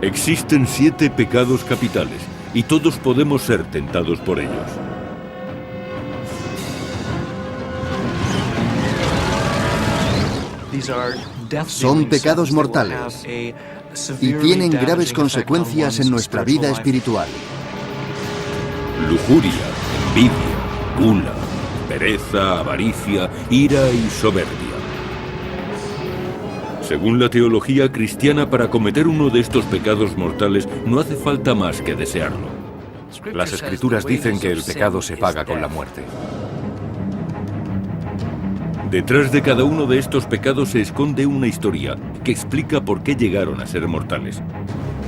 Existen 7 pecados capitales y todos podemos ser tentados por ellos. Son pecados mortales y tienen graves consecuencias en nuestra vida espiritual. Lujuria, envidia, gula, pereza, avaricia, ira y soberbia. Según la teología cristiana, para cometer uno de estos pecados mortales no hace falta más que desearlo. Las Escrituras dicen que el pecado se paga con la muerte. Detrás de cada uno de estos pecados se esconde una historia que explica por qué llegaron a ser mortales.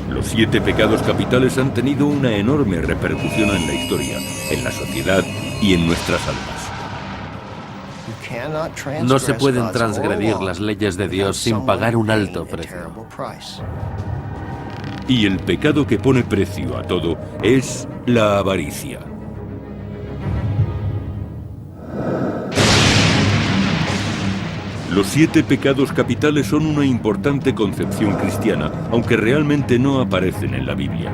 Los 7 pecados capitales han tenido una enorme repercusión en la historia, en la sociedad y en nuestras almas. No se pueden transgredir las leyes de Dios sin pagar un alto precio. Y el pecado que pone precio a todo es la avaricia. Los 7 pecados capitales son una importante concepción cristiana, aunque realmente no aparecen en la Biblia.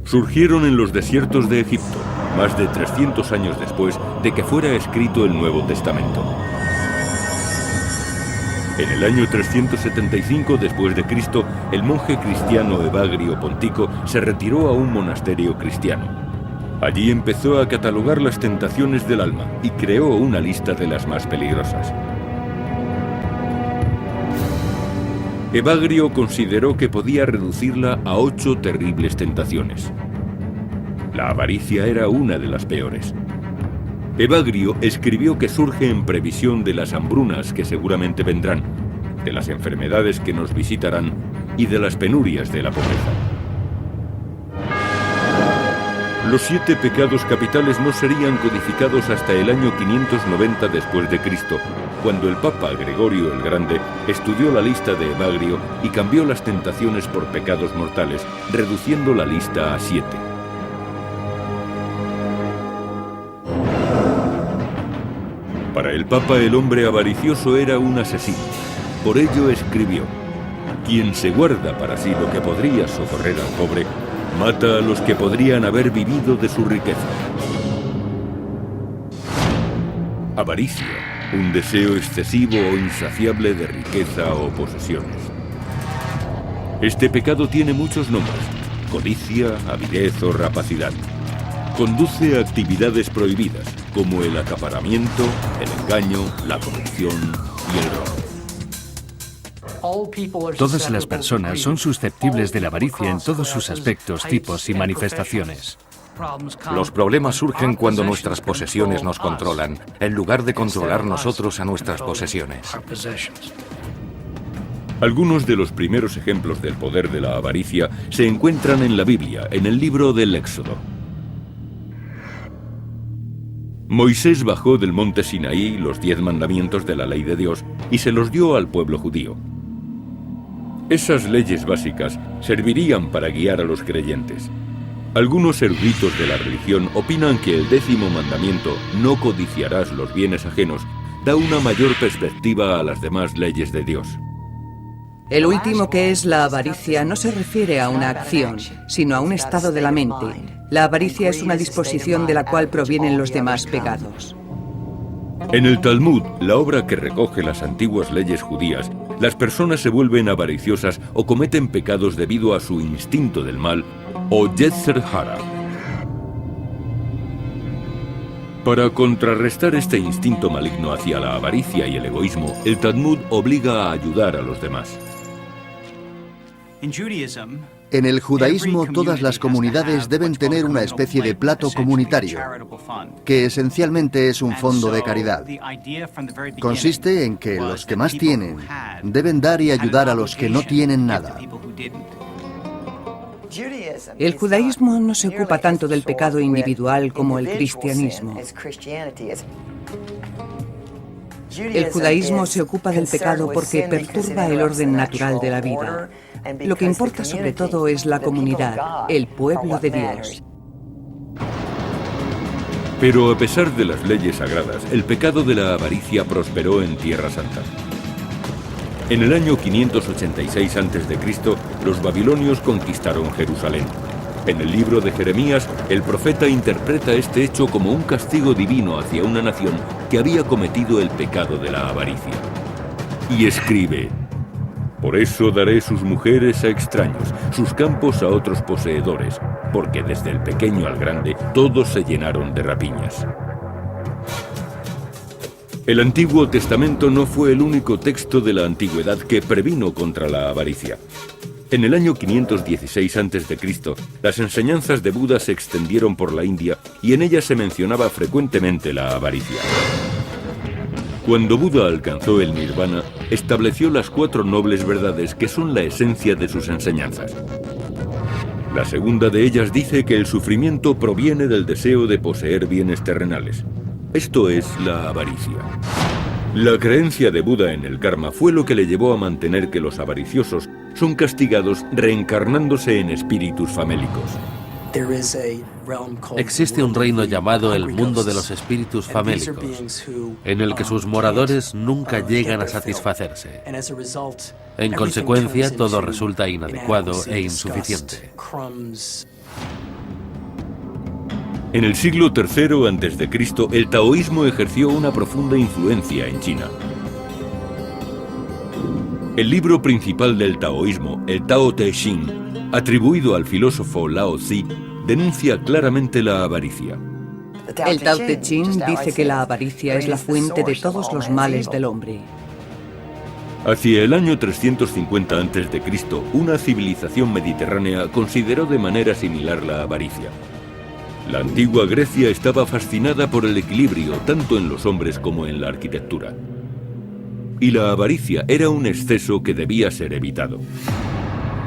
Surgieron en los desiertos de Egipto, más de 300 años después de que fuera escrito el Nuevo Testamento. En el año 375 después de Cristo, el monje cristiano Evagrio Pontico se retiró a un monasterio cristiano. Allí empezó a catalogar las tentaciones del alma y creó una lista de las más peligrosas. Evagrio consideró que podía reducirla a 8 terribles tentaciones. La avaricia era una de las peores. Evagrio escribió que surge en previsión de las hambrunas que seguramente vendrán, de las enfermedades que nos visitarán y de las penurias de la pobreza. Los 7 pecados capitales no serían codificados hasta el año 590 después de Cristo, cuando el Papa Gregorio el Grande estudió la lista de Evagrio y cambió las tentaciones por pecados mortales, reduciendo la lista a 7. Para el Papa, el hombre avaricioso era un asesino. Por ello escribió: quien se guarda para sí lo que podría socorrer al pobre, mata a los que podrían haber vivido de su riqueza. Avaricia, un deseo excesivo o insaciable de riqueza o posesiones. Este pecado tiene muchos nombres: codicia, avidez o rapacidad. Conduce a actividades prohibidas, como el acaparamiento, el engaño, la corrupción y el robo. Todas las personas son susceptibles de la avaricia en todos sus aspectos, tipos y manifestaciones. Los problemas surgen cuando nuestras posesiones nos controlan, en lugar de controlar nosotros a nuestras posesiones. Algunos de los primeros ejemplos del poder de la avaricia se encuentran en la Biblia, en el libro del Éxodo. Moisés bajó del monte Sinaí los 10 mandamientos de la ley de Dios y se los dio al pueblo judío. Esas leyes básicas servirían para guiar a los creyentes. Algunos eruditos de la religión opinan que el 10º mandamiento, no codiciarás los bienes ajenos, da una mayor perspectiva a las demás leyes de Dios. El último, que es la avaricia, no se refiere a una acción, sino a un estado de la mente. La avaricia es una disposición de la cual provienen los demás pecados. En el Talmud, la obra que recoge las antiguas leyes judías, las personas se vuelven avariciosas o cometen pecados debido a su instinto del mal o Yetzer Hara. Para contrarrestar este instinto maligno hacia la avaricia y el egoísmo, el Talmud obliga a ayudar a los demás. En el judaísmo, todas las comunidades deben tener una especie de plato comunitario, que esencialmente es un fondo de caridad. Consiste en que los que más tienen deben dar y ayudar a los que no tienen nada. El judaísmo no se ocupa tanto del pecado individual como el cristianismo. El judaísmo se ocupa del pecado porque perturba el orden natural de la vida. Lo que importa sobre todo es la comunidad, el pueblo de Dios. Pero a pesar de las leyes sagradas, el pecado de la avaricia prosperó en Tierra Santa. En el año 586 a.C., los babilonios conquistaron Jerusalén. En el libro de Jeremías, el profeta interpreta este hecho como un castigo divino hacia una nación que había cometido el pecado de la avaricia. Y escribe: por eso daré sus mujeres a extraños, sus campos a otros poseedores, porque desde el pequeño al grande todos se llenaron de rapiñas. El Antiguo Testamento no fue el único texto de la antigüedad que previno contra la avaricia. En el año 516 a.C., las enseñanzas de Buda se extendieron por la India y en ellas se mencionaba frecuentemente la avaricia. Cuando Buda alcanzó el Nirvana, estableció las 4 nobles verdades que son la esencia de sus enseñanzas. La segunda de ellas dice que el sufrimiento proviene del deseo de poseer bienes terrenales. Esto es la avaricia. La creencia de Buda en el karma fue lo que le llevó a mantener que los avariciosos son castigados reencarnándose en espíritus famélicos. Existe un reino llamado el mundo de los espíritus famélicos, en el que sus moradores nunca llegan a satisfacerse. En consecuencia, todo resulta inadecuado e insuficiente. En el siglo III a.C., el taoísmo ejerció una profunda influencia en China. El libro principal del taoísmo, el Tao Te Ching, atribuido al filósofo Lao Tzu, denuncia claramente la avaricia. El Tao Te Ching dice que la avaricia es la fuente de todos los males del hombre. Hacia el año 350 a.C., una civilización mediterránea consideró de manera similar la avaricia. La antigua Grecia estaba fascinada por el equilibrio tanto en los hombres como en la arquitectura. Y la avaricia era un exceso que debía ser evitado.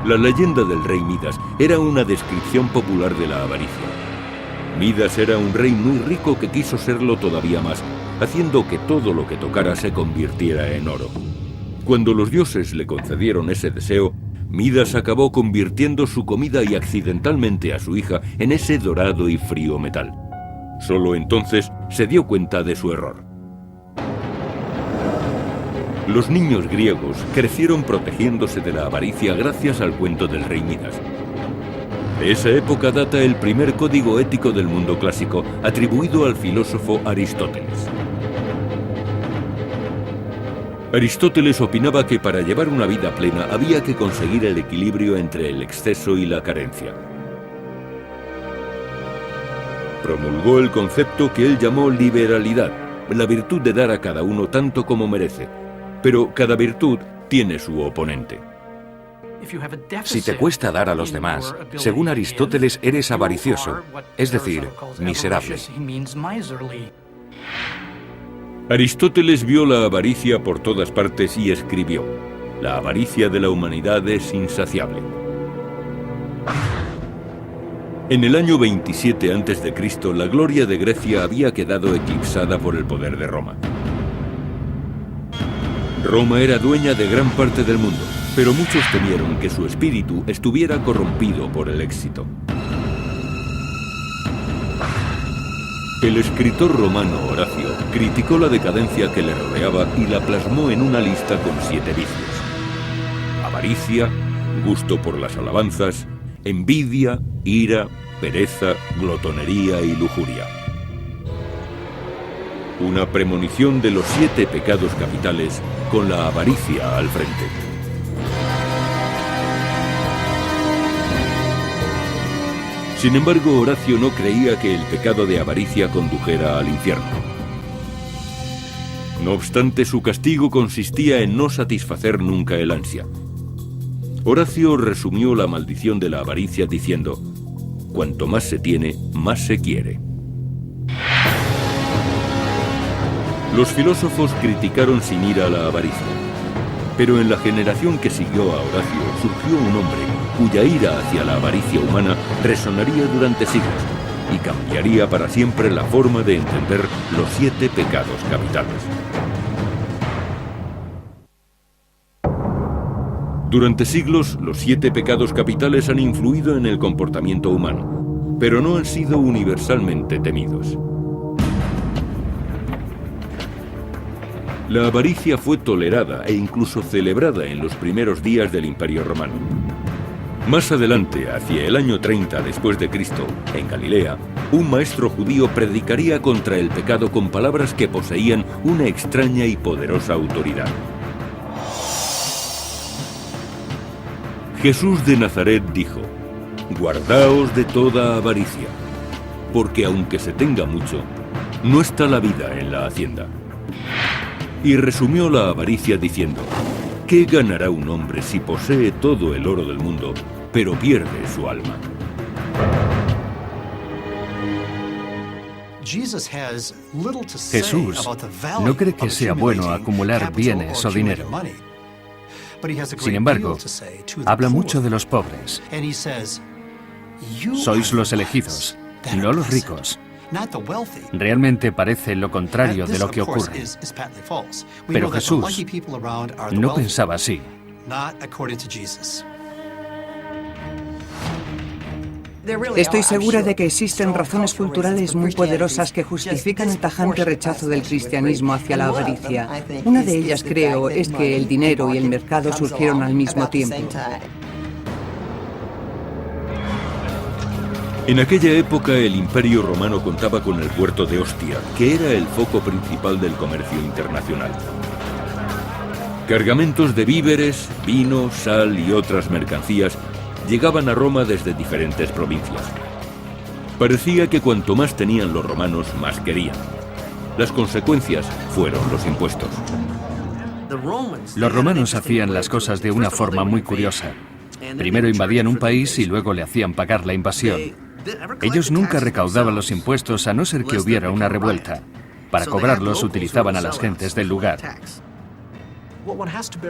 La leyenda del rey Midas era una descripción popular de la avaricia. Midas era un rey muy rico que quiso serlo todavía más, haciendo que todo lo que tocara se convirtiera en oro. Cuando los dioses le concedieron ese deseo, Midas acabó convirtiendo su comida y accidentalmente a su hija en ese dorado y frío metal. Solo entonces se dio cuenta de su error. Los niños griegos crecieron protegiéndose de la avaricia gracias al cuento del rey Midas. De esa época data el primer código ético del mundo clásico, atribuido al filósofo Aristóteles. Aristóteles opinaba que para llevar una vida plena había que conseguir el equilibrio entre el exceso y la carencia. Promulgó el concepto que él llamó liberalidad, la virtud de dar a cada uno tanto como merece, pero cada virtud tiene su oponente. Si te cuesta dar a los demás, según Aristóteles eres avaricioso, es decir, miserable. Aristóteles vio la avaricia por todas partes y escribió: la avaricia de la humanidad es insaciable. En el año 27 a.C., la gloria de Grecia había quedado eclipsada por el poder de Roma. Roma era dueña de gran parte del mundo, pero muchos temieron que su espíritu estuviera corrompido por el éxito. El escritor romano Horacio criticó la decadencia que le rodeaba y la plasmó en una lista con 7 vicios: avaricia, gusto por las alabanzas, envidia, ira, pereza, glotonería y lujuria. Una premonición de los 7 pecados capitales con la avaricia al frente. Sin embargo, Horacio no creía que el pecado de avaricia condujera al infierno. No obstante, su castigo consistía en no satisfacer nunca el ansia. Horacio resumió la maldición de la avaricia diciendo: cuanto más se tiene, más se quiere. Los filósofos criticaron sin ira la avaricia, pero en la generación que siguió a Horacio surgió un hombre cuya ira hacia la avaricia humana resonaría durante siglos y cambiaría para siempre la forma de entender los 7 pecados capitales. Durante siglos, los 7 pecados capitales han influido en el comportamiento humano, pero no han sido universalmente temidos. La avaricia fue tolerada e incluso celebrada en los primeros días del Imperio Romano. Más adelante, hacia el año 30 después de Cristo, en Galilea, un maestro judío predicaría contra el pecado con palabras que poseían una extraña y poderosa autoridad. Jesús de Nazaret dijo: «Guardaos de toda avaricia, porque aunque se tenga mucho, no está la vida en la hacienda». Y resumió la avaricia diciendo: ¿qué ganará un hombre si posee todo el oro del mundo, pero pierde su alma? Jesús no cree que sea bueno acumular bienes o dinero. Sin embargo, habla mucho de los pobres. Sois los elegidos, no los ricos. Realmente parece lo contrario de lo que ocurre. Pero Jesús no pensaba así. Estoy segura de que existen razones culturales muy poderosas que justifican el tajante rechazo del cristianismo hacia la avaricia. Una de ellas, creo, es que el dinero y el mercado surgieron al mismo tiempo. En aquella época el Imperio Romano contaba con el puerto de Ostia, que era el foco principal del comercio internacional. Cargamentos de víveres, vino, sal y otras mercancías llegaban a Roma desde diferentes provincias. Parecía que cuanto más tenían los romanos, más querían. Las consecuencias fueron los impuestos. Los romanos hacían las cosas de una forma muy curiosa. Primero invadían un país y luego le hacían pagar la invasión. Ellos nunca recaudaban los impuestos a no ser que hubiera una revuelta. Para cobrarlos utilizaban a las gentes del lugar.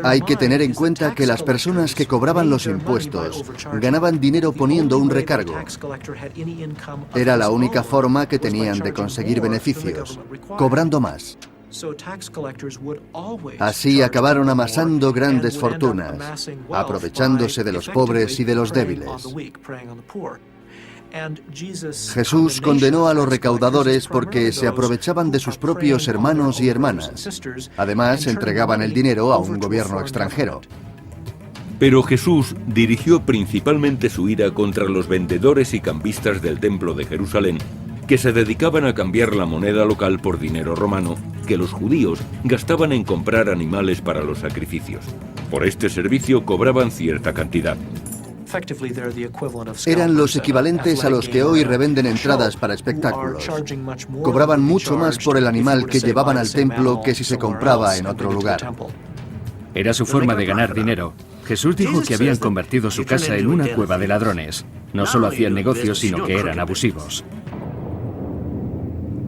Hay que tener en cuenta que las personas que cobraban los impuestos ganaban dinero poniendo un recargo. Era la única forma que tenían de conseguir beneficios, cobrando más. Así acabaron amasando grandes fortunas, aprovechándose de los pobres y de los débiles. Jesús condenó a los recaudadores porque se aprovechaban de sus propios hermanos y hermanas. Además, entregaban el dinero a un gobierno extranjero. Pero Jesús dirigió principalmente su ira contra los vendedores y cambistas del templo de Jerusalén, que se dedicaban a cambiar la moneda local por dinero romano, que los judíos gastaban en comprar animales para los sacrificios. Por este servicio cobraban cierta cantidad. Eran los equivalentes a los que hoy revenden entradas para espectáculos. Cobraban mucho más por el animal que llevaban al templo que si se compraba en otro lugar. Era su forma de ganar dinero. Jesús dijo que habían convertido su casa en una cueva de ladrones. No solo hacían negocios, sino que eran abusivos.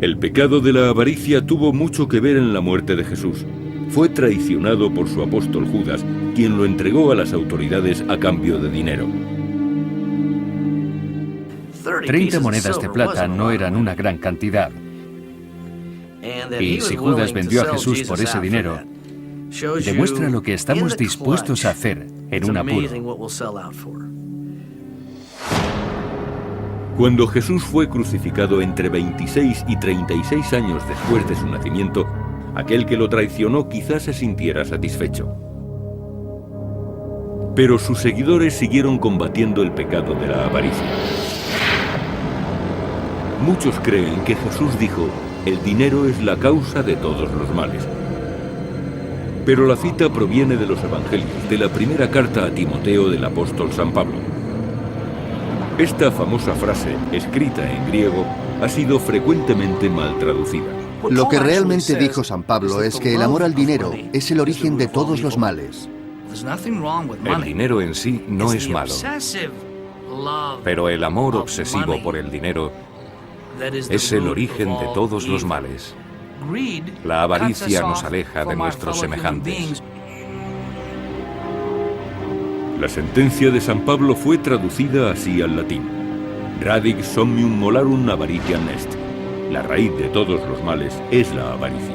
El pecado de la avaricia tuvo mucho que ver en la muerte de Jesús. Fue traicionado por su apóstol Judas, quien lo entregó a las autoridades a cambio de dinero. 30 monedas de plata no eran una gran cantidad. Y si Judas vendió a Jesús por ese dinero, demuestra lo que estamos dispuestos a hacer en un apuro. Cuando Jesús fue crucificado entre 26 y 36 años después de su nacimiento, aquel que lo traicionó quizás se sintiera satisfecho. Pero sus seguidores siguieron combatiendo el pecado de la avaricia. Muchos creen que Jesús dijo: el dinero es la causa de todos los males. Pero la cita proviene de los Evangelios, de la primera carta a Timoteo del apóstol San Pablo. Esta famosa frase, escrita en griego, ha sido frecuentemente mal traducida. Lo que realmente dijo San Pablo es que el amor al dinero es el origen de todos los males. El dinero en sí no es malo, pero el amor obsesivo por el dinero es el origen de todos los males. La avaricia nos aleja de nuestros semejantes. La sentencia de San Pablo fue traducida así al latín: Radix somnium molarum avaritiam est. La raíz de todos los males es la avaricia.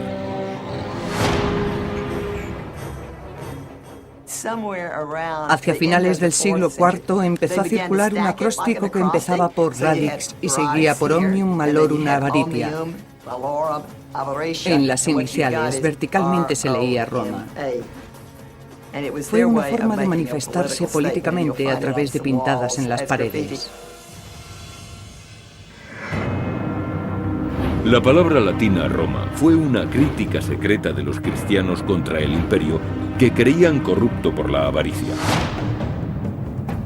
Hacia finales del siglo IV empezó a circular un acróstico que empezaba por radix y seguía por omnium malorum avaritia. En las iniciales, verticalmente se leía Roma. Fue una forma de manifestarse políticamente a través de pintadas en las paredes. La palabra latina Roma fue una crítica secreta de los cristianos contra el imperio que creían corrupto por la avaricia.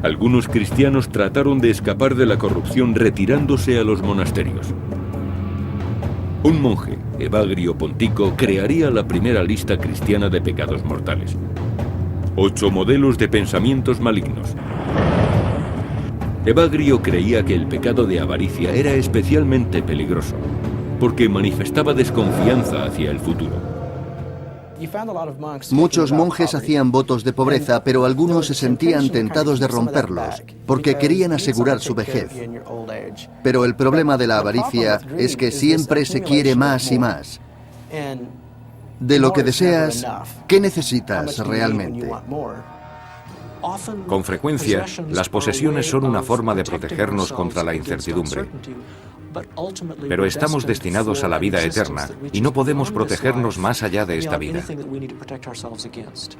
Algunos cristianos trataron de escapar de la corrupción retirándose a los monasterios. Un monje, Evagrio Pontico, crearía la primera lista cristiana de pecados mortales. 8 modelos de pensamientos malignos. Evagrio creía que el pecado de avaricia era especialmente peligroso, porque manifestaba desconfianza hacia el futuro. Muchos monjes hacían votos de pobreza, pero algunos se sentían tentados de romperlos, porque querían asegurar su vejez. Pero el problema de la avaricia es que siempre se quiere más y más. De lo que deseas, ¿qué necesitas realmente? Con frecuencia, las posesiones son una forma de protegernos contra la incertidumbre. Pero estamos destinados a la vida eterna y no podemos protegernos más allá de esta vida.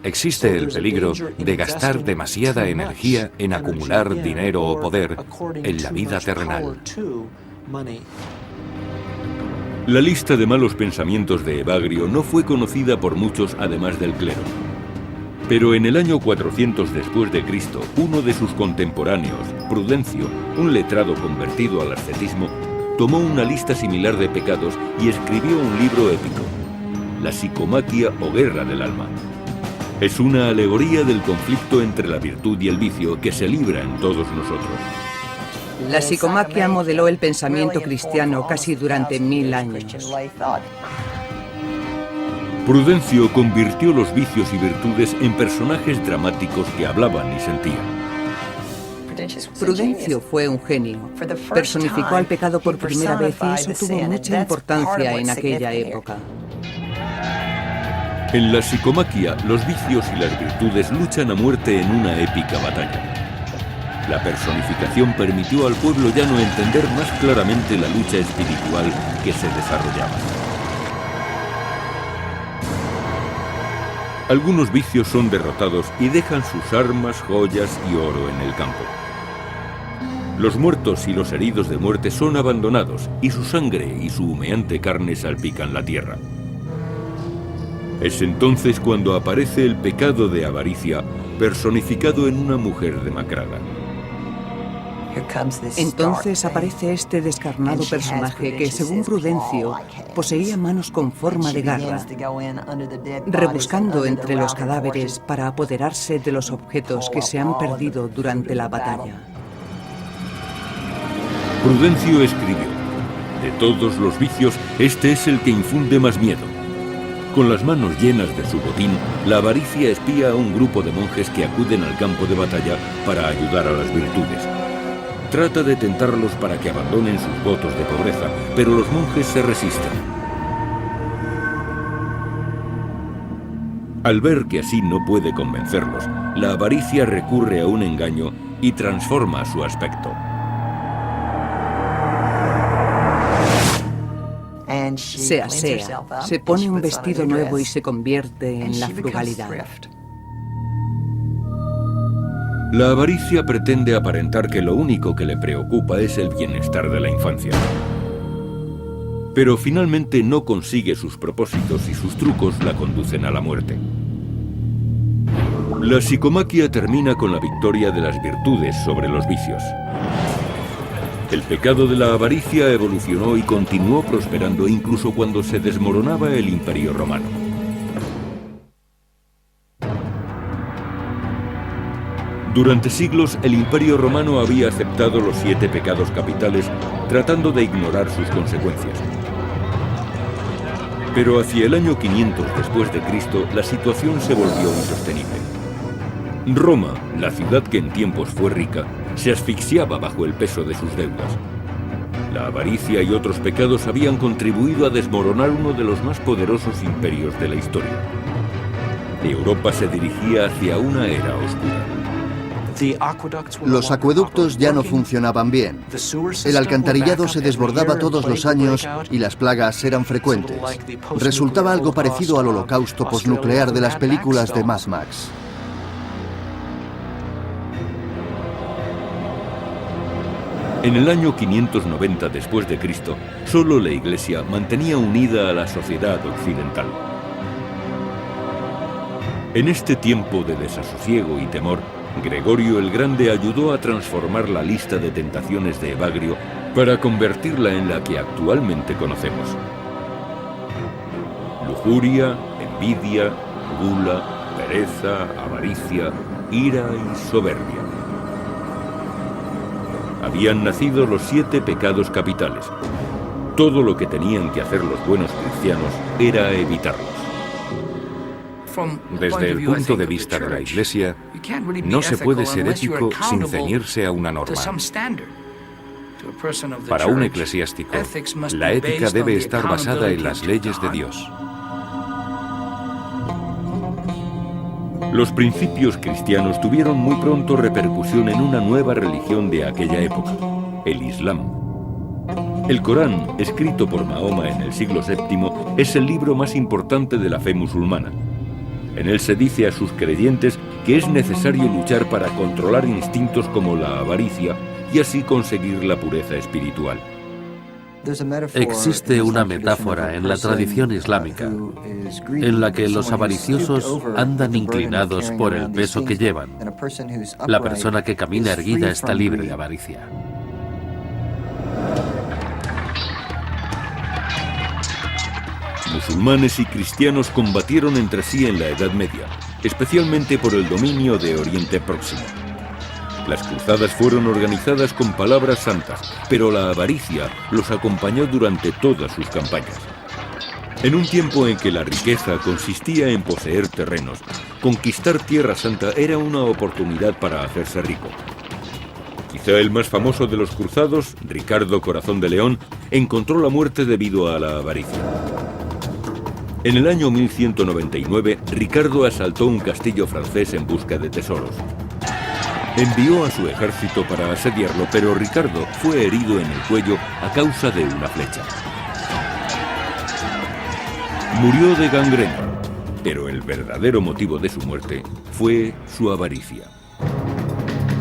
Existe el peligro de gastar demasiada energía en acumular dinero o poder en la vida terrenal. La lista de malos pensamientos de Evagrio no fue conocida por muchos además del clero. Pero en el año 400 después de Cristo, uno de sus contemporáneos, Prudencio, un letrado convertido al ascetismo, tomó una lista similar de pecados y escribió un libro épico, La Psicomaquia o Guerra del Alma. Es una alegoría del conflicto entre la virtud y el vicio que se libra en todos nosotros. La psicomaquia modeló el pensamiento cristiano casi durante 1000 años. Prudencio convirtió los vicios y virtudes en personajes dramáticos que hablaban y sentían. Prudencio fue un genio. Personificó al pecado por primera vez y eso tuvo mucha importancia en aquella época. En la psicomaquia, los vicios y las virtudes luchan a muerte en una épica batalla. La personificación permitió al pueblo llano entender más claramente la lucha espiritual que se desarrollaba. Algunos vicios son derrotados y dejan sus armas, joyas y oro en el campo. Los muertos y los heridos de muerte son abandonados y su sangre y su humeante carne salpican la tierra. Es entonces cuando aparece el pecado de avaricia personificado en una mujer demacrada. Entonces aparece este descarnado personaje que, según Prudencio, poseía manos con forma de garra, rebuscando entre los cadáveres para apoderarse de los objetos que se han perdido durante la batalla. Prudencio escribió: de todos los vicios, este es el que infunde más miedo. Con las manos llenas de su botín, la avaricia espía a un grupo de monjes que acuden al campo de batalla para ayudar a las virtudes. Trata de tentarlos para que abandonen sus votos de pobreza, pero los monjes se resisten. Al ver que así no puede convencerlos, la avaricia recurre a un engaño y transforma su aspecto. Se asea, se pone un vestido nuevo y se convierte en la frugalidad. La avaricia pretende aparentar que lo único que le preocupa es el bienestar de la infancia. Pero finalmente no consigue sus propósitos y sus trucos la conducen a la muerte. La psicomaquia termina con la victoria de las virtudes sobre los vicios. El pecado de la avaricia evolucionó y continuó prosperando incluso cuando se desmoronaba el Imperio Romano. Durante siglos, el Imperio Romano había aceptado los 7 pecados capitales, tratando de ignorar sus consecuencias. Pero hacia el año 500 después de Cristo, la situación se volvió insostenible. Roma, la ciudad que en tiempos fue rica, se asfixiaba bajo el peso de sus deudas. La avaricia y otros pecados habían contribuido a desmoronar uno de los más poderosos imperios de la historia. Europa se dirigía hacia una era oscura. Los acueductos ya no funcionaban bien. El alcantarillado se desbordaba todos los años y las plagas eran frecuentes. Resultaba algo parecido al holocausto posnuclear de las películas de Mad Max. En el año 590 después de Cristo, solo la Iglesia mantenía unida a la sociedad occidental. En este tiempo de desasosiego y temor, Gregorio el Grande ayudó a transformar la lista de tentaciones de Evagrio para convertirla en la que actualmente conocemos: lujuria, envidia, gula, pereza, avaricia, ira y soberbia. Habían nacido los 7 pecados capitales. Todo lo que tenían que hacer los buenos cristianos era evitarlos. Desde el punto de vista de la Iglesia, no se puede ser ético sin ceñirse a una norma. Para un eclesiástico, la ética debe estar basada en las leyes de Dios. Los principios cristianos tuvieron muy pronto repercusión en una nueva religión de aquella época, el Islam. El Corán, escrito por Mahoma en el siglo VII, es el libro más importante de la fe musulmana. En él se dice a sus creyentes que es necesario luchar para controlar instintos como la avaricia y así conseguir la pureza espiritual. Existe una metáfora en la tradición islámica en la que los avariciosos andan inclinados por el peso que llevan. La persona que camina erguida está libre de avaricia. Musulmanes y cristianos combatieron entre sí en la Edad Media, especialmente por el dominio de Oriente Próximo. Las cruzadas fueron organizadas con palabras santas, pero la avaricia los acompañó durante todas sus campañas. En un tiempo en que la riqueza consistía en poseer terrenos, conquistar Tierra Santa era una oportunidad para hacerse rico. Quizá el más famoso de los cruzados, Ricardo Corazón de León, encontró la muerte debido a la avaricia. En el año 1199, Ricardo asaltó un castillo francés en busca de tesoros. Envió a su ejército para asediarlo, pero Ricardo fue herido en el cuello a causa de una flecha. Murió de gangrena, pero el verdadero motivo de su muerte fue su avaricia.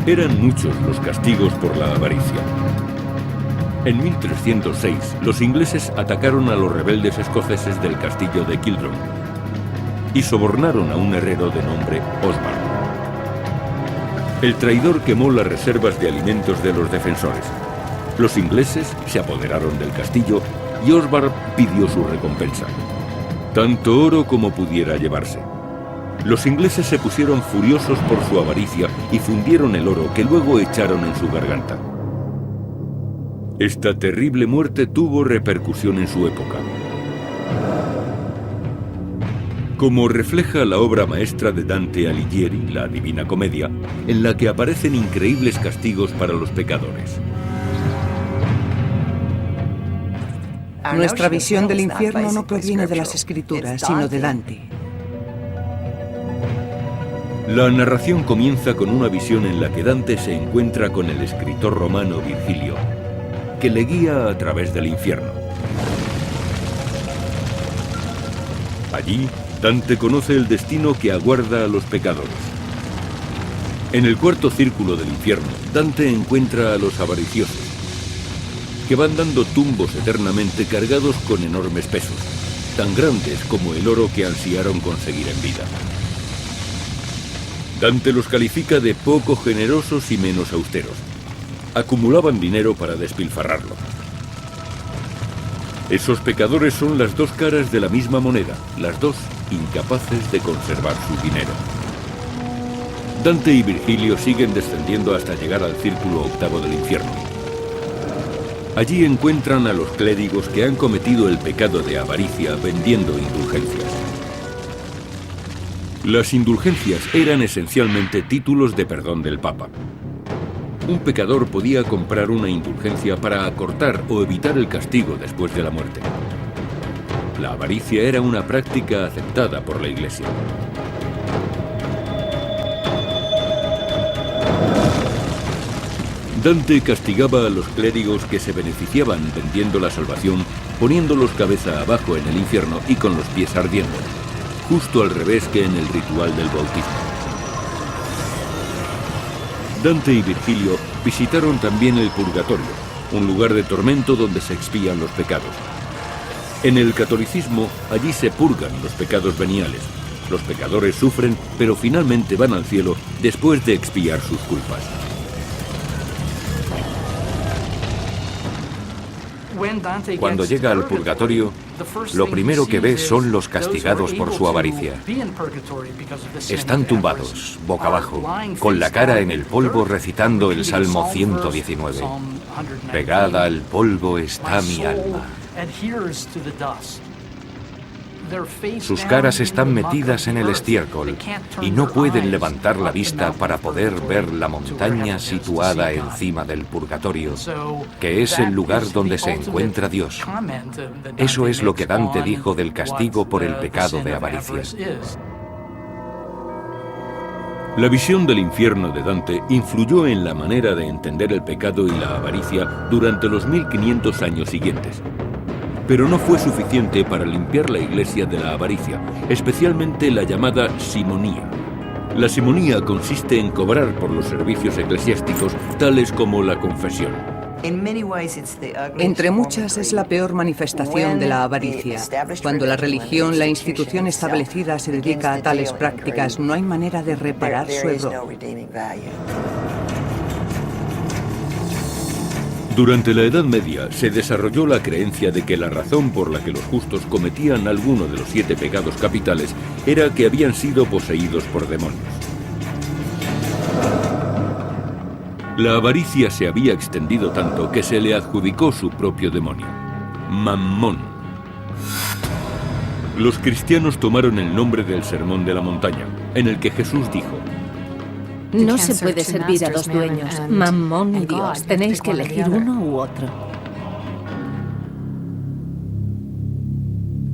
Eran muchos los castigos por la avaricia. En 1306, los ingleses atacaron a los rebeldes escoceses del castillo de Kildrum y sobornaron a un herrero de nombre Osbald. El traidor quemó las reservas de alimentos de los defensores. Los ingleses se apoderaron del castillo y Osbald pidió su recompensa: tanto oro como pudiera llevarse. Los ingleses se pusieron furiosos por su avaricia y fundieron el oro que luego echaron en su garganta. Esta terrible muerte tuvo repercusión en su época. Como refleja la obra maestra de Dante Alighieri, la Divina Comedia, en la que aparecen increíbles castigos para los pecadores. Nuestra visión del infierno no proviene de las Escrituras, sino de Dante. La narración comienza con una visión en la que Dante se encuentra con el escritor romano Virgilio, que le guía a través del infierno. Allí, Dante conoce el destino que aguarda a los pecadores. En el cuarto círculo del infierno, Dante encuentra a los avariciosos, que van dando tumbos eternamente cargados con enormes pesos, tan grandes como el oro que ansiaron conseguir en vida. Dante los califica de poco generosos y menos austeros. Acumulaban dinero para despilfarrarlo. Esos pecadores son las dos caras de la misma moneda, las dos incapaces de conservar su dinero. Dante y Virgilio siguen descendiendo hasta llegar al círculo octavo del infierno. Allí encuentran a los clérigos que han cometido el pecado de avaricia vendiendo indulgencias. Las indulgencias eran esencialmente títulos de perdón del Papa. Un pecador podía comprar una indulgencia para acortar o evitar el castigo después de la muerte. La avaricia era una práctica aceptada por la Iglesia. Dante castigaba a los clérigos que se beneficiaban vendiendo la salvación, poniéndolos cabeza abajo en el infierno y con los pies ardiendo, justo al revés que en el ritual del bautismo. Dante y Virgilio visitaron también el purgatorio, un lugar de tormento donde se expían los pecados. En el catolicismo, allí se purgan los pecados veniales. Los pecadores sufren, pero finalmente van al cielo después de expiar sus culpas. Cuando llega al purgatorio, lo primero que ve son los castigados por su avaricia. Están tumbados, boca abajo, con la cara en el polvo recitando el Salmo 119. Pegada al polvo está mi alma. Sus caras están metidas en el estiércol y no pueden levantar la vista para poder ver la montaña situada encima del purgatorio, que es el lugar donde se encuentra Dios. Eso es lo que Dante dijo del castigo por el pecado de avaricia. La visión del infierno de Dante influyó en la manera de entender el pecado y la avaricia durante los 1500 años siguientes. Pero no fue suficiente para limpiar la iglesia de la avaricia, especialmente la llamada simonía. La simonía consiste en cobrar por los servicios eclesiásticos, tales como la confesión. Entre muchas es la peor manifestación de la avaricia. Cuando la religión, la institución establecida se dedica a tales prácticas, no hay manera de reparar su error. Durante la Edad Media se desarrolló la creencia de que la razón por la que los justos cometían alguno de los 7 pecados capitales era que habían sido poseídos por demonios. La avaricia se había extendido tanto que se le adjudicó su propio demonio, Mammón. Los cristianos tomaron el nombre del Sermón de la Montaña, en el que Jesús dijo: no se puede servir a 2 dueños, Mammón y Dios. Tenéis que elegir uno u otro.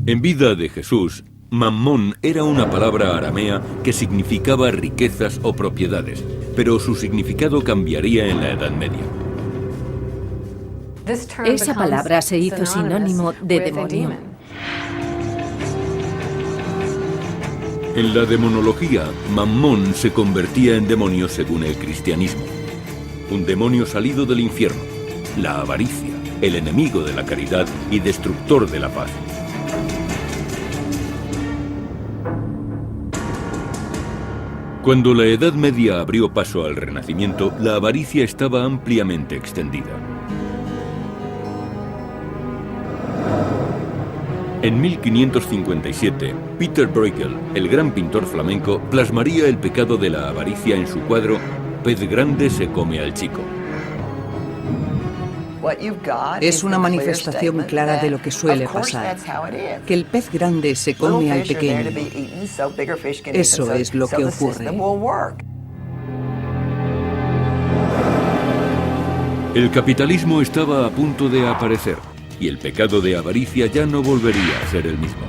En vida de Jesús, Mammón era una palabra aramea que significaba riquezas o propiedades, pero su significado cambiaría en la Edad Media. Esa palabra se hizo sinónimo de demonio. En la demonología, Mammón se convertía en demonio según el cristianismo. Un demonio salido del infierno, la avaricia, el enemigo de la caridad y destructor de la paz. Cuando la Edad Media abrió paso al Renacimiento, la avaricia estaba ampliamente extendida. En 1557, Peter Bruegel, el gran pintor flamenco, plasmaría el pecado de la avaricia en su cuadro Pez grande se come al chico. Es una manifestación clara de lo que suele pasar, que el pez grande se come al pequeño. Eso es lo que ocurre. El capitalismo estaba a punto de aparecer y el pecado de avaricia ya no volvería a ser el mismo.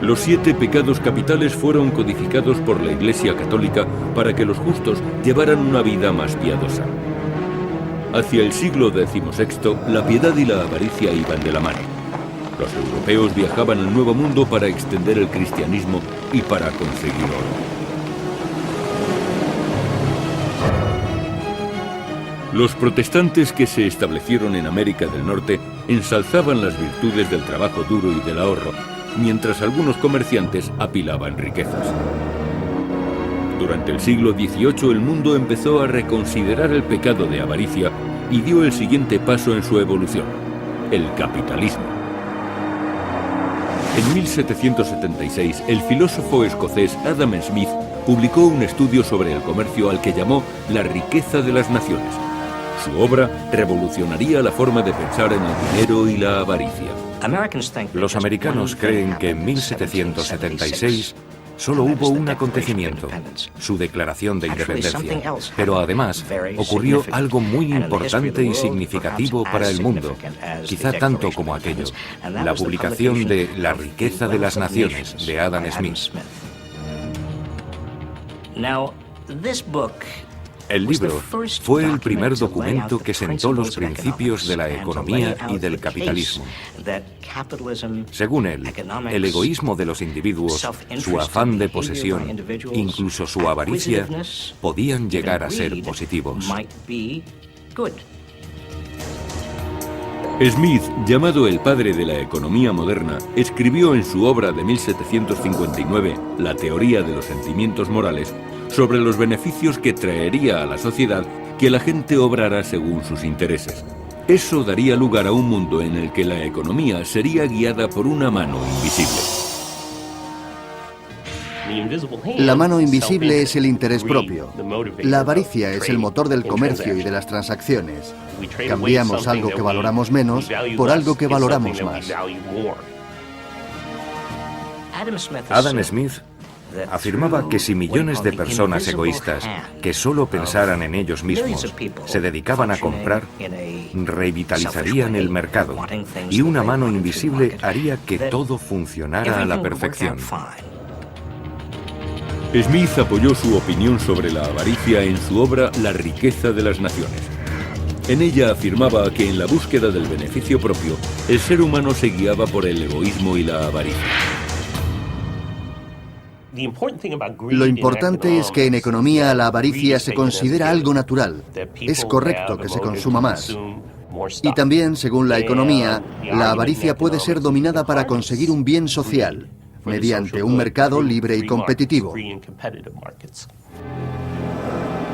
Los 7 pecados capitales fueron codificados por la Iglesia Católica para que los justos llevaran una vida más piadosa. Hacia el siglo XVI, la piedad y la avaricia iban de la mano. Los europeos viajaban al Nuevo Mundo para extender el cristianismo y para conseguir oro. Los protestantes que se establecieron en América del Norte ensalzaban las virtudes del trabajo duro y del ahorro, mientras algunos comerciantes apilaban riquezas. Durante el siglo XVIII el mundo empezó a reconsiderar el pecado de avaricia y dio el siguiente paso en su evolución, el capitalismo. En 1776, el filósofo escocés Adam Smith publicó un estudio sobre el comercio al que llamó La riqueza de las naciones. Su obra revolucionaría la forma de pensar en el dinero y la avaricia. Los americanos creen que en 1776 solo hubo un acontecimiento, su declaración de independencia. Pero además ocurrió algo muy importante y significativo para el mundo, quizá tanto como aquello, la publicación de La riqueza de las naciones de Adam Smith. El libro fue el primer documento que sentó los principios de la economía y del capitalismo. Según él, el egoísmo de los individuos, su afán de posesión, incluso su avaricia, podían llegar a ser positivos. Smith, llamado el padre de la economía moderna, escribió en su obra de 1759, La teoría de los sentimientos morales, sobre los beneficios que traería a la sociedad que la gente obrara según sus intereses. Eso daría lugar a un mundo en el que la economía sería guiada por una mano invisible. La mano invisible es el interés propio. La avaricia es el motor del comercio y de las transacciones. Cambiamos algo que valoramos menos por algo que valoramos más. Adam Smith afirmaba que si millones de personas egoístas que solo pensaran en ellos mismos se dedicaban a comprar, revitalizarían el mercado y una mano invisible haría que todo funcionara a la perfección. Smith apoyó su opinión sobre la avaricia en su obra La riqueza de las naciones. En ella afirmaba que en la búsqueda del beneficio propio, el ser humano se guiaba por el egoísmo y la avaricia. Lo importante es que en economía la avaricia se considera algo natural. Es correcto que se consuma más. Y también, según la economía, la avaricia puede ser dominada para conseguir un bien social, mediante un mercado libre y competitivo.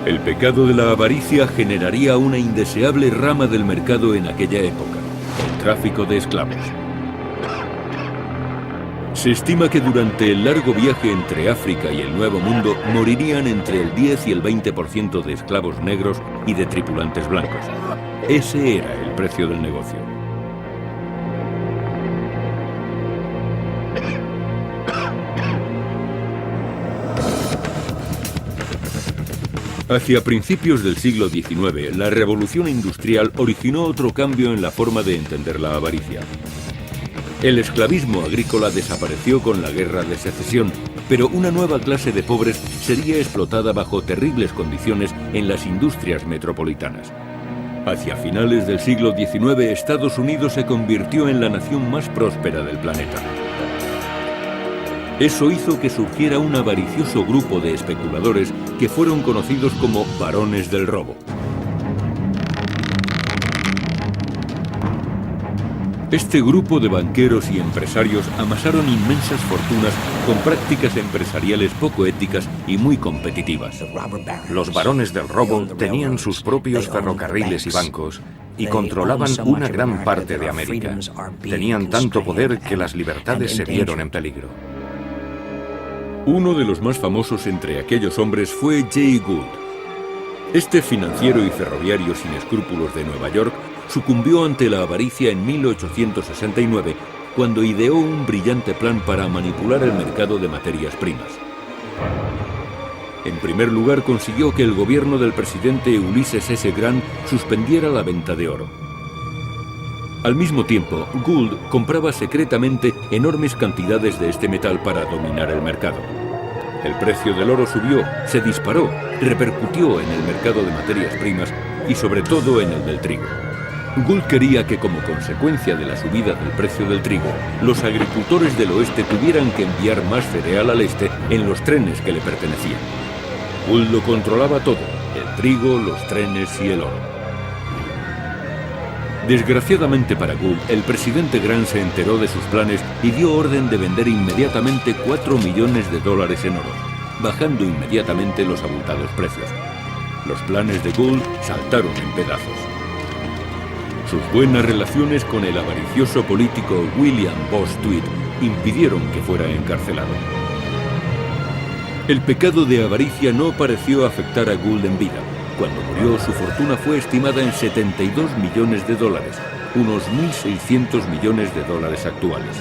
El pecado de la avaricia generaría una indeseable rama del mercado en aquella época, el tráfico de esclavos. Se estima que durante el largo viaje entre África y el Nuevo Mundo morirían entre el 10 y el 20% de esclavos negros y de tripulantes blancos. Ese era el precio del negocio. Hacia principios del siglo XIX, la revolución industrial originó otro cambio en la forma de entender la avaricia. El esclavismo agrícola desapareció con la Guerra de Secesión, pero una nueva clase de pobres sería explotada bajo terribles condiciones en las industrias metropolitanas. Hacia finales del siglo XIX, Estados Unidos se convirtió en la nación más próspera del planeta. Eso hizo que surgiera un avaricioso grupo de especuladores que fueron conocidos como barones del robo. Este grupo de banqueros y empresarios amasaron inmensas fortunas con prácticas empresariales poco éticas y muy competitivas. Los barones del robo tenían sus propios ferrocarriles y bancos y controlaban una gran parte de América. Tenían tanto poder que las libertades se vieron en peligro. Uno de los más famosos entre aquellos hombres fue Jay Gould. Este financiero y ferroviario sin escrúpulos de Nueva York sucumbió ante la avaricia en 1869, cuando ideó un brillante plan para manipular el mercado de materias primas. En primer lugar, consiguió que el gobierno del presidente Ulysses S. Grant suspendiera la venta de oro. Al mismo tiempo, Gould compraba secretamente enormes cantidades de este metal para dominar el mercado. El precio del oro subió, se disparó, repercutió en el mercado de materias primas y sobre todo en el del trigo. Gould quería que como consecuencia de la subida del precio del trigo, los agricultores del oeste tuvieran que enviar más cereal al este en los trenes que le pertenecían. Gould lo controlaba todo, el trigo, los trenes y el oro. Desgraciadamente para Gould, el presidente Grant se enteró de sus planes y dio orden de vender inmediatamente $4 millones en oro, bajando inmediatamente los abultados precios. Los planes de Gould saltaron en pedazos. Sus buenas relaciones con el avaricioso político William Boss Tweed impidieron que fuera encarcelado. El pecado de avaricia no pareció afectar a Gould en vida. Cuando murió, su fortuna fue estimada en $72 millones, unos 1.600 millones de dólares actuales.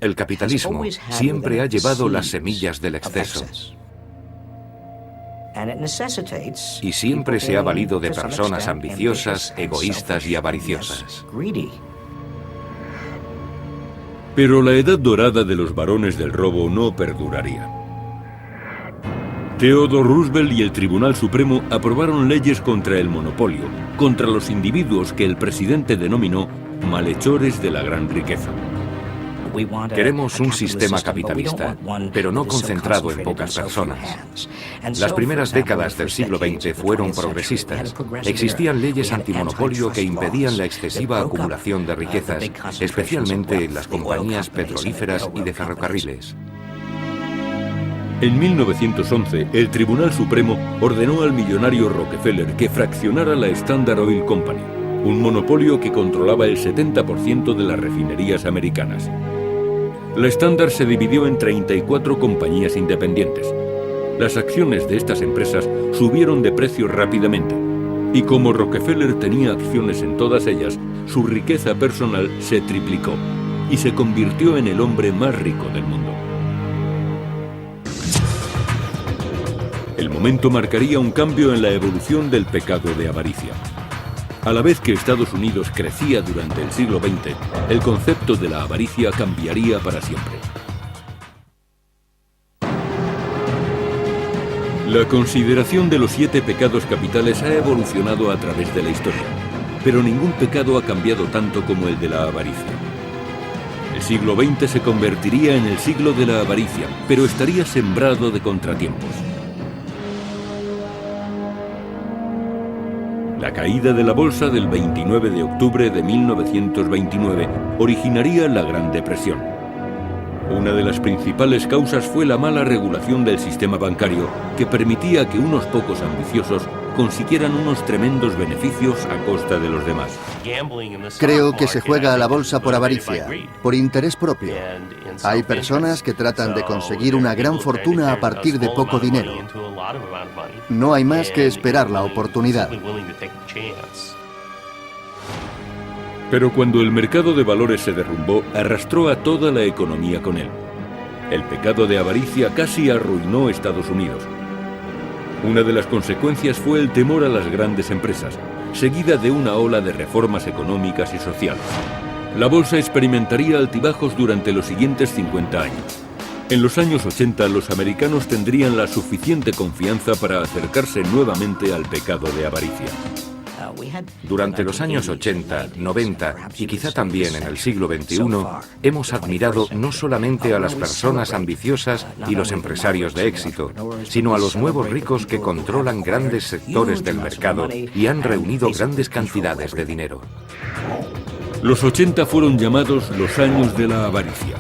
El capitalismo siempre ha llevado las semillas del exceso y siempre se ha valido de personas ambiciosas, egoístas y avariciosas. Pero la edad dorada de los barones del robo no perduraría. Theodore Roosevelt y el Tribunal Supremo aprobaron leyes contra el monopolio, contra los individuos que el presidente denominó malhechores de la gran riqueza. Queremos un sistema capitalista, pero no concentrado en pocas personas. Las primeras décadas del siglo XX fueron progresistas. Existían leyes antimonopolio que impedían la excesiva acumulación de riquezas, especialmente en las compañías petrolíferas y de ferrocarriles. En 1911, el Tribunal Supremo ordenó al millonario Rockefeller que fraccionara la Standard Oil Company, un monopolio que controlaba el 70% de las refinerías americanas. La Standard se dividió en 34 compañías independientes. Las acciones de estas empresas subieron de precio rápidamente, y como Rockefeller tenía acciones en todas ellas, su riqueza personal se triplicó y se convirtió en el hombre más rico del mundo. El momento marcaría un cambio en la evolución del pecado de avaricia. A la vez que Estados Unidos crecía durante el siglo XX, el concepto de la avaricia cambiaría para siempre. La consideración de los 7 pecados capitales ha evolucionado a través de la historia, pero ningún pecado ha cambiado tanto como el de la avaricia. El siglo XX se convertiría en el siglo de la avaricia, pero estaría sembrado de contratiempos. La caída de la bolsa del 29 de octubre de 1929 originaría la Gran Depresión. Una de las principales causas fue la mala regulación del sistema bancario, que permitía que unos pocos ambiciosos consiguieran unos tremendos beneficios a costa de los demás. Creo que se juega a la bolsa por avaricia, por interés propio. Hay personas que tratan de conseguir una gran fortuna a partir de poco dinero. No hay más que esperar la oportunidad. Pero cuando el mercado de valores se derrumbó, arrastró a toda la economía con él. El pecado de avaricia casi arruinó Estados Unidos. Una de las consecuencias fue el temor a las grandes empresas, seguida de una ola de reformas económicas y sociales. La bolsa experimentaría altibajos durante los siguientes 50 años. En los años 80, los americanos tendrían la suficiente confianza para acercarse nuevamente al pecado de avaricia. Durante los años 80, 90 y quizá también en el siglo XXI, hemos admirado no solamente a las personas ambiciosas y los empresarios de éxito, sino a los nuevos ricos que controlan grandes sectores del mercado y han reunido grandes cantidades de dinero. Los 80 fueron llamados los años de la avaricia.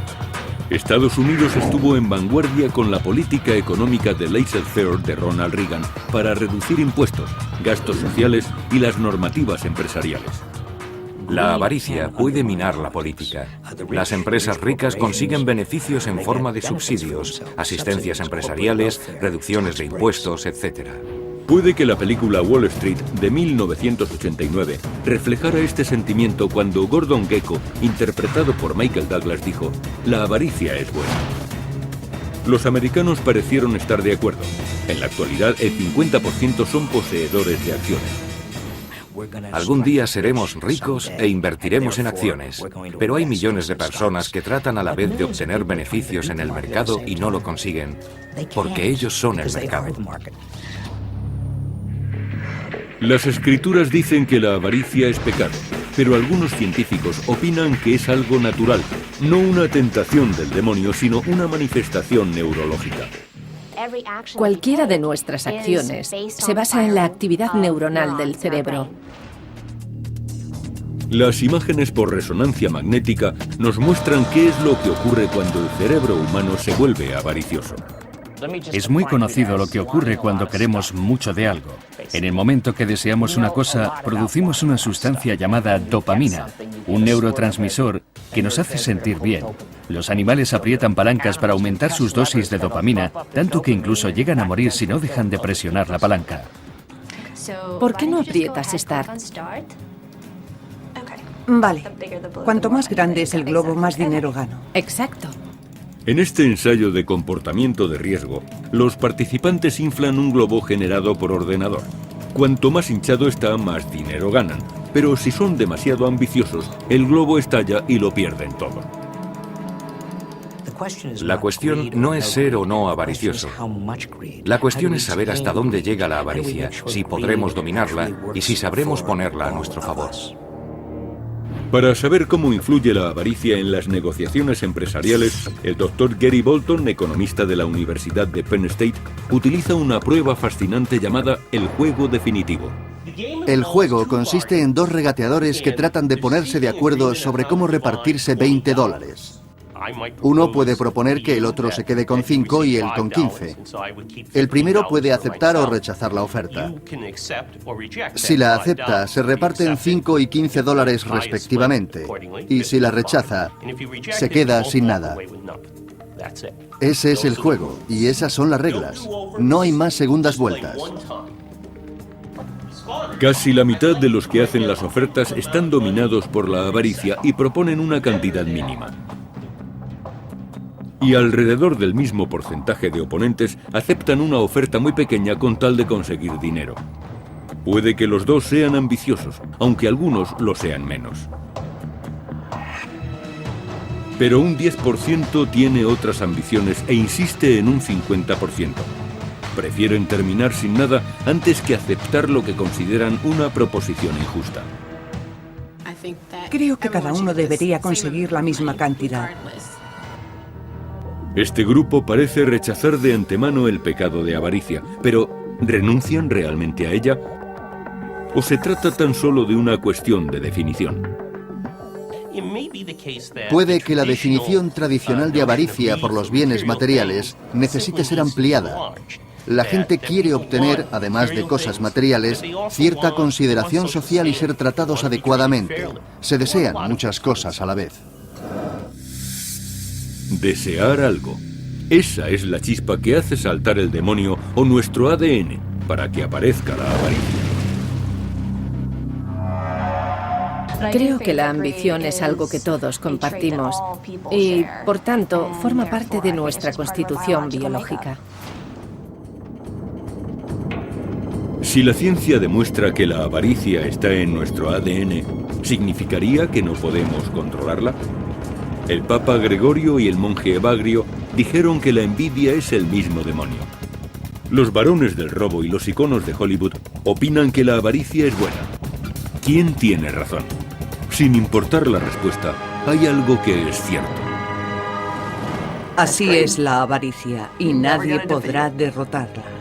Estados Unidos estuvo en vanguardia con la política económica de laissez-faire de Ronald Reagan para reducir impuestos, gastos sociales y las normativas empresariales. La avaricia puede minar la política. Las empresas ricas consiguen beneficios en forma de subsidios, asistencias empresariales, reducciones de impuestos, etc. Puede que la película Wall Street de 1989 reflejara este sentimiento cuando Gordon Gekko, interpretado por Michael Douglas, dijo: «La avaricia es buena». Los americanos parecieron estar de acuerdo. En la actualidad, el 50% son poseedores de acciones. Algún día seremos ricos e invertiremos en acciones, pero hay millones de personas que tratan a la vez de obtener beneficios en el mercado y no lo consiguen, porque ellos son el mercado. Las escrituras dicen que la avaricia es pecado, pero algunos científicos opinan que es algo natural, no una tentación del demonio, sino una manifestación neurológica. Cualquiera de nuestras acciones se basa en la actividad neuronal del cerebro. Las imágenes por resonancia magnética nos muestran qué es lo que ocurre cuando el cerebro humano se vuelve avaricioso. Es muy conocido lo que ocurre cuando queremos mucho de algo. En el momento que deseamos una cosa, producimos una sustancia llamada dopamina, un neurotransmisor que nos hace sentir bien. Los animales aprietan palancas para aumentar sus dosis de dopamina, tanto que incluso llegan a morir si no dejan de presionar la palanca. ¿Por qué no aprietas Start? Vale. Cuanto más grande es el globo, más dinero gano. Exacto. En este ensayo de comportamiento de riesgo, los participantes inflan un globo generado por ordenador. Cuanto más hinchado está, más dinero ganan. Pero si son demasiado ambiciosos, el globo estalla y lo pierden todo. La cuestión no es ser o no avaricioso. La cuestión es saber hasta dónde llega la avaricia, si podremos dominarla y si sabremos ponerla a nuestro favor. Para saber cómo influye la avaricia en las negociaciones empresariales, el Dr. Gary Bolton, economista de la Universidad de Penn State, utiliza una prueba fascinante llamada el juego definitivo. El juego consiste en dos regateadores que tratan de ponerse de acuerdo sobre cómo repartirse $20. Uno puede proponer que el otro se quede con 5 y él con 15. El primero puede aceptar o rechazar la oferta. Si la acepta, se reparten $5 y $15 respectivamente. Y si la rechaza, se queda sin nada. Ese es el juego y esas son las reglas. No hay más segundas vueltas. Casi la mitad de los que hacen las ofertas están dominados por la avaricia y proponen una cantidad mínima. Y alrededor del mismo porcentaje de oponentes aceptan una oferta muy pequeña con tal de conseguir dinero. Puede que los dos sean ambiciosos, aunque algunos lo sean menos. Pero un 10% tiene otras ambiciones e insiste en un 50%. Prefieren terminar sin nada antes que aceptar lo que consideran una proposición injusta. Creo que cada uno debería conseguir la misma cantidad. Este grupo parece rechazar de antemano el pecado de avaricia, pero ¿renuncian realmente a ella? ¿O se trata tan solo de una cuestión de definición? Puede que la definición tradicional de avaricia por los bienes materiales necesite ser ampliada. La gente quiere obtener, además de cosas materiales, cierta consideración social y ser tratados adecuadamente. Se desean muchas cosas a la vez. Desear algo. Esa es la chispa que hace saltar el demonio o nuestro ADN para que aparezca la avaricia. Creo que la ambición es algo que todos compartimos y, por tanto, forma parte de nuestra constitución biológica. Si la ciencia demuestra que la avaricia está en nuestro ADN, ¿significaría que no podemos controlarla? El Papa Gregorio y el monje Evagrio dijeron que la envidia es el mismo demonio. Los varones del robo y los iconos de Hollywood opinan que la avaricia es buena. ¿Quién tiene razón? Sin importar la respuesta, hay algo que es cierto. Así es la avaricia y nadie podrá derrotarla.